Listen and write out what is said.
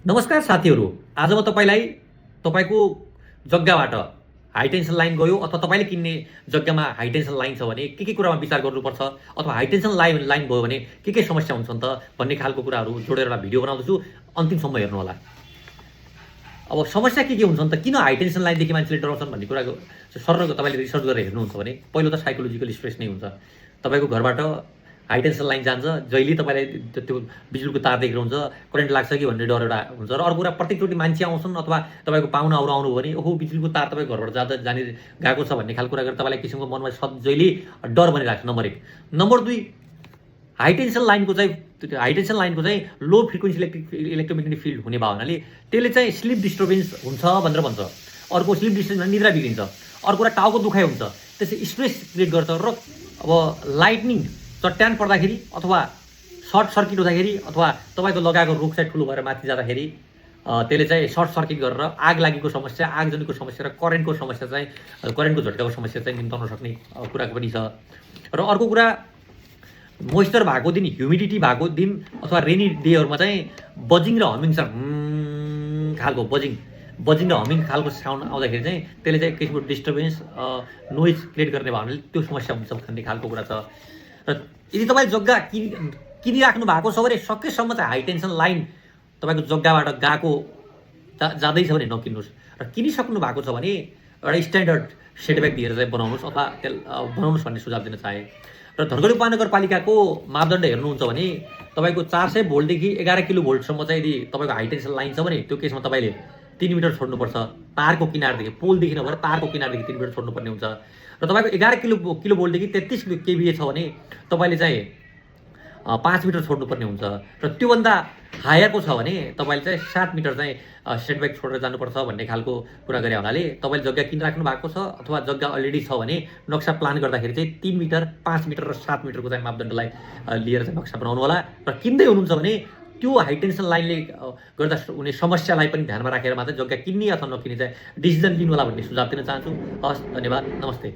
नमस्कार साथीहरू, आज म तपाईँलाई तपाईँको जग्गाबाट हाई टेन्सन लाइन गयो अथवा तपाईँले किन्ने जग्गामा हाई टेन्सन लाइन छ भने के कुरामा विचार गर्नुपर्छ अथवा हाई टेन्सन लाइन लाइन गयो भने के समस्या हुन्छन् त भन्ने खालको कुराहरू जोडेर एउटा भिडियो बनाउँदैछु। अन्तिमसम्म हेर्नुहोला। अब समस्या के हुन्छन् त, किन हाई टेन्सन लाइनदेखि मान्छेले डराउँछन् भन्ने कुराको सरल तपाईँले रिसर्च गरेर हेर्नुहुन्छ भने पहिलो त साइकोलोजिकल स्ट्रेस नै हुन्छ। तपाईँको घरबाट हाई टेन्सन लाइन जान्छ, जहिले तपाईँलाई त्यो बिजुलीको तार देखेर हुन्छ, करेन्ट लाग्छ कि भन्ने डर एउटा हुन्छ। र अर्को कुरा, प्रत्येकचोटि मान्छे आउँछन् अथवा तपाईँको पाहुनाहरू आउनुभयो भने ओहो बिजुलीको तार तपाईँको घरबाट जाने गएको छ भन्ने खालको कुरा गरेर तपाईँलाई किसिमको मनमा जहिले डर बनिरहेको छ। नम्बर 1। नम्बर 2, हाई टेन्सन लाइनको चाहिँ लो फ्रिक्वेन्सी इलेक्ट्रोमेग्नेटिक फिल्ड हुने भयो हुनाले त्यसले चाहिँ स्लिप डिस्टर्बेन्स हुन्छ भनेर भन्छ। अर्को स्लिप डिस्टर्बेन्स निद्रा बिग्रिन्छ। अर्को कुरा टाउको दुखाइ हुन्छ, त्यसले स्ट्रेस क्रिएट गर्छ। र अब लाइटनिङ चट्यान पर्दाखेरि अथवा सर्ट सर्किट हुँदाखेरि अथवा तपाईँको लगाएको रुख चाहिँ ठुलो भएर माथि जाँदाखेरि त्यसले चाहिँ सर्ट सर्किट गरेर आग लागेको समस्या, आगजनीको समस्या र करेन्टको समस्या चाहिँ करेन्टको झट्काको समस्या चाहिँ निम्ताउन सक्ने कुराको पनि छ। र अर्को कुरा, मोइस्चर भएको दिन, ह्युमिडिटी भएको दिन अथवा रेनी डेहरूमा चाहिँ बजिङ र हमिङ खालको बजिङ र हमिङ खालको साउन्ड आउँदाखेरि चाहिँ त्यसले चाहिँ किसिमको डिस्टर्बेन्स नोइज क्रिएट गर्ने भयो भने त्यो समस्या हुन्छ भन्ने खालको कुरा छ। र यदि तपाईँ जग्गा किनिराख्नु भएको छ भने सकेसम्म चाहिँ हाई टेन्सन लाइन तपाईँको जग्गाबाट गएको जाँदैछ भने नकिन्नुहोस्। र किनिसक्नु भएको छ भने एउटा स्ट्यान्डर्ड सेटब्याक दिएर चाहिँ बनाउनुहोस् अथवा बनाउनुहोस् भन्ने सुझाव दिन चाहे। र धनगढी उपमहानगरपालिकाको मापदण्ड हेर्नुहुन्छ भने तपाईँको 400 भोल्टदेखि 11 किलो भोल्टसम्म चाहिँ यदि तपाईँको हाई टेन्सन लाइन छ भने त्यो केसमा तपाईँले 3 मिटर छोड्नुपर्छ। तारको किनारदेखि, पोलदेखि नभएर तारको किनारदेखि 3 मिटर छोड्नुपर्ने हुन्छ। र तपाईँको 11 किलो भोल्टदेखि 33 केभिए छ भने तपाईँले चाहिँ 5 मिटर छोड्नुपर्ने हुन्छ। र त्योभन्दा हायरको छ भने तपाईँले चाहिँ 7 मिटर चाहिँ सेटब्याक छोडेर जानुपर्छ भन्ने खालको कुरा गरे हुनाले तपाईँले जग्गा किनिराख्नु भएको छ अथवा जग्गा अलरेडी छ भने नक्सा प्लान गर्दाखेरि चाहिँ 3 मिटर, 5 मिटर र 7 मिटरको चाहिँ मापदण्डलाई लिएर चाहिँ नक्सा बनाउनु होला। र किन्दै हुनुहुन्छ भने त्यो हाई टेन्सन लाइनले गर्दा हुने समस्यालाई पनि ध्यानमा राखेर मात्रै जग्गा किन्ने अथवा नकिन्ने चाहिँ डिसिजन लिनु होला भन्ने सुझाव दिन चाहन्छु। हस्, धन्यवाद, नमस्ते।